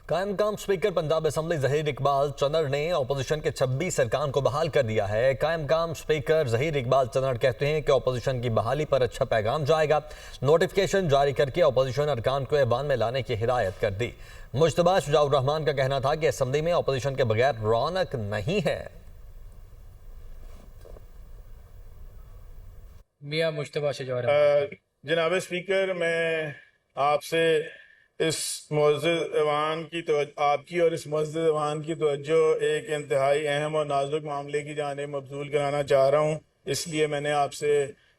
कायम काम speaker Punjab assembly Zaheer Iqbal Channar ने अपोजिशन के 26 अरकान को बहाल कर दिया है। कायम काम स्पीकर जहीर इकबाल चन्नर कहते हैं कि अपोजिशन की बहाली पर अच्छा पैगाम जाएगा। नोटिफिकेशन जारी करके अपोजिशन अरकान को ऐवान में लाने की हिदायत कर दी। मुश्तबा शुजाउर रहमान का कहना था कि असेंबली में अपोजिशन के बगैर रौनक नहीं है। मियां मुश्तबा शुजाउर जनाब स्पीकर, मैं आपसे इस मुअज़्ज़ज़ ऐवान की आपकी और इस मुअज़्ज़ज़ ऐवान की तवज्जो एक इंतहाई अहम और नाजुक मामले की जानिब मबज़ूल कराना चाह रहा हूँ। इसलिए मैंने आपसे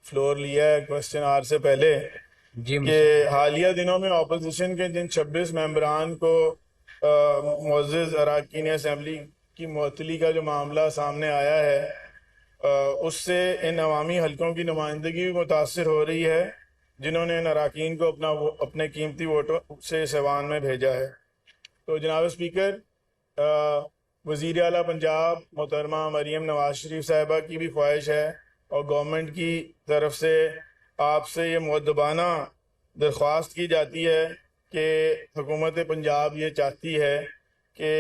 फ्लोर लिया है क्वेश्चन आवर से पहले कि हालिया दिनों में अपोजिशन के जिन 26 मेंबरान को मुअज़्ज़ज़ अरकान असेंबली की मुअत्तली का जो मामला सामने आया है, उससे इन अवामी हलकों की नुमाइंदगी भी मुतासर हो रही है, जिन्होंने इन अरकान को अपने कीमती वोटों से ऐवान में भेजा है। तो जनाब स्पीकर, वज़ीर आला पंजाब मोहतरमा मरीम नवाज शरीफ साहिबा की भी ख्वाहिश है और गवर्नमेंट की तरफ से आपसे ये मुअद्दबाना दरख्वास्त की जाती है कि हुकूमत पंजाब ये चाहती है कि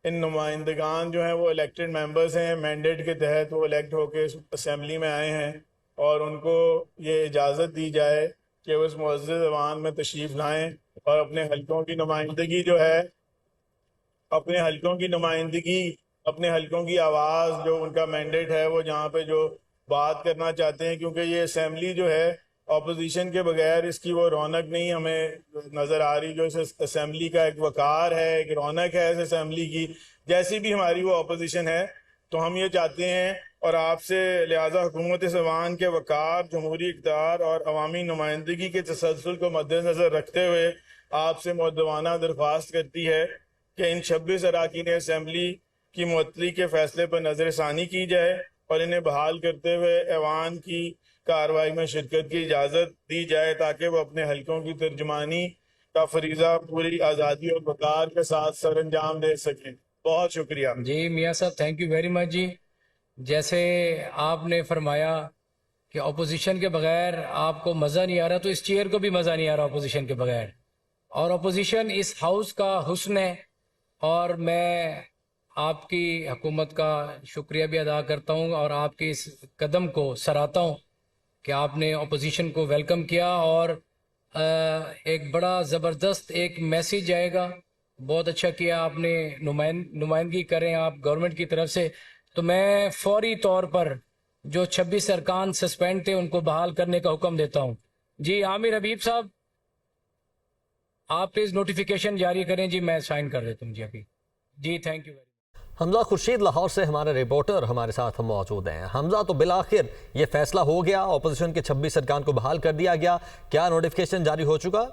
इन नुमाइंदगान जो हैं वो इलेक्टेड मेंबर्स हैं, मैंडेट के तहत वो इलेक्ट होकर असेंबली में आए हैं और उनको ये इजाज़त दी जाए कि वो इस मुअज़्ज़ज़ ऐवान में तशरीफ़ लाएँ और अपने हलकों की नुमाइंदगी जो है, अपने हलकों की नुमाइंदगी, अपने हलकों की आवाज़ जो उनका मैंडेट है वो जहाँ पे जो बात करना चाहते हैं, क्योंकि ये असेंबली जो है अपोजिशन के बगैर इसकी वो रौनक नहीं हमें नज़र आ रही। जो इस असेंबली का एक वक़ार है, एक रौनक है इस असेंबली की, जैसी भी हमारी वो अपोजिशन है, तो हम ये चाहते हैं और आपसे लिहाजा हुकूमत ऐवान के वक़ार, जमहूरी इक़्तिदार और अवामी नुमाइंदगी के तसलसल को मद्देनज़र रखते हुए आपसे मुअद्दबाना दरख्वास्त करती है कि इन 26 अरकान असेंबली की मुअत्तली के फैसले पर नज़रसानी की जाए और इन्हें बहाल करते हुए ऐवान की कार्रवाई में शिरकत की इजाज़त दी जाए, ताकि वो अपने हलकों की तर्जुमानी का फरीज़ा पूरी आज़ादी और वक़ार के साथ सर अंजाम दे सकें। बहुत शुक्रिया जी मियां साहब, थैंक यू वेरी मच जी। जैसे आपने फरमाया कि अपोजिशन के बगैर आपको मज़ा नहीं आ रहा, तो इस चेयर को भी मज़ा नहीं आ रहा अपोजिशन के बगैर। और अपोजिशन इस हाउस का हुस्न है और मैं आपकी हुकूमत का शुक्रिया भी अदा करता हूँ और आपके इस कदम को सराहता हूँ कि आपने अपोजिशन को वेलकम किया और एक बड़ा ज़बरदस्त एक मैसेज आएगा। बहुत अच्छा किया आपने, नुमाइंदगी करें आप गवर्नमेंट की तरफ से। तो मैं फौरी तौर पर जो 26 अरकान सस्पेंड थे उनको बहाल करने का हुक्म देता हूँ। जी आमिर हबीब साहब, आप प्लीज़ नोटिफिकेशन जारी करें। जी मैं साइन कर देता हूँ जी अभी। जी थैंक यू। हमजा खुर्शीद लाहौर से हमारे रिपोर्टर हमारे साथ मौजूद हैं। हमजा, तो बिलाखिर ये फैसला हो गया, अपोजिशन के 26 अरकान को बहाल कर दिया गया, क्या नोटिफिकेशन जारी हो चुका?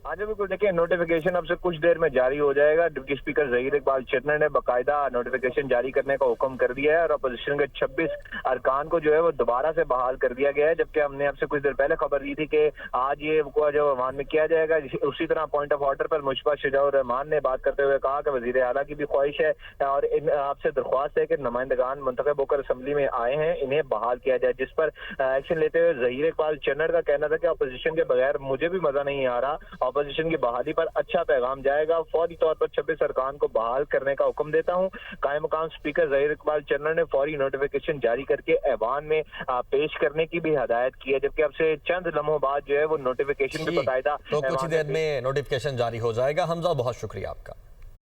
हाँ जी बिल्कुल, देखिए नोटिफिकेशन अब से कुछ देर में जारी हो जाएगा। डिप्टी स्पीकर जहीर इकबाल चन्नर ने बाकायदा नोटिफिकेशन जारी करने का हुक्म कर दिया है और अपोजिशन के 26 अरकान को जो है वो दोबारा से बहाल कर दिया गया है। जबकि हमने आपसे कुछ देर पहले खबर दी थी कि आज ये जो ऐवान में किया जाएगा। उसी तरह पॉइंट ऑफ ऑर्डर पर मुश्तबा शुजाउर रहमान ने बात करते हुए कहा कि वजीर आला की भी ख्वाहिश है और आपसे दरख्वास्त है कि नुमाइंदगान मुंतखब होकर असम्बली में आए हैं, इन्हें बहाल किया जाए, जिस पर एक्शन लेते हुए जहीर इकबाल चन्नर का कहना था कि अपोजिशन के बगैर मुझे भी मजा नहीं आ रहा, अपोजिशन की बहाली पर अच्छा पैगाम जाएगा। फौरी तौर पर 26 अरकान को बहाल करने का हुक्म देता हूं। कायम मकाम स्पीकर जहीर इकबाल चन्नर ने फौरी नोटिफिकेशन जारी करके ऐवान में पेश करने की भी हदायत की है। जबकि अब से चंद लम्हों बाद जो है वो नोटिफिकेशन भी बाकायदा तो कुछ देर में नोटिफिकेशन जारी हो जाएगा। हमजा, बहुत शुक्रिया आपका।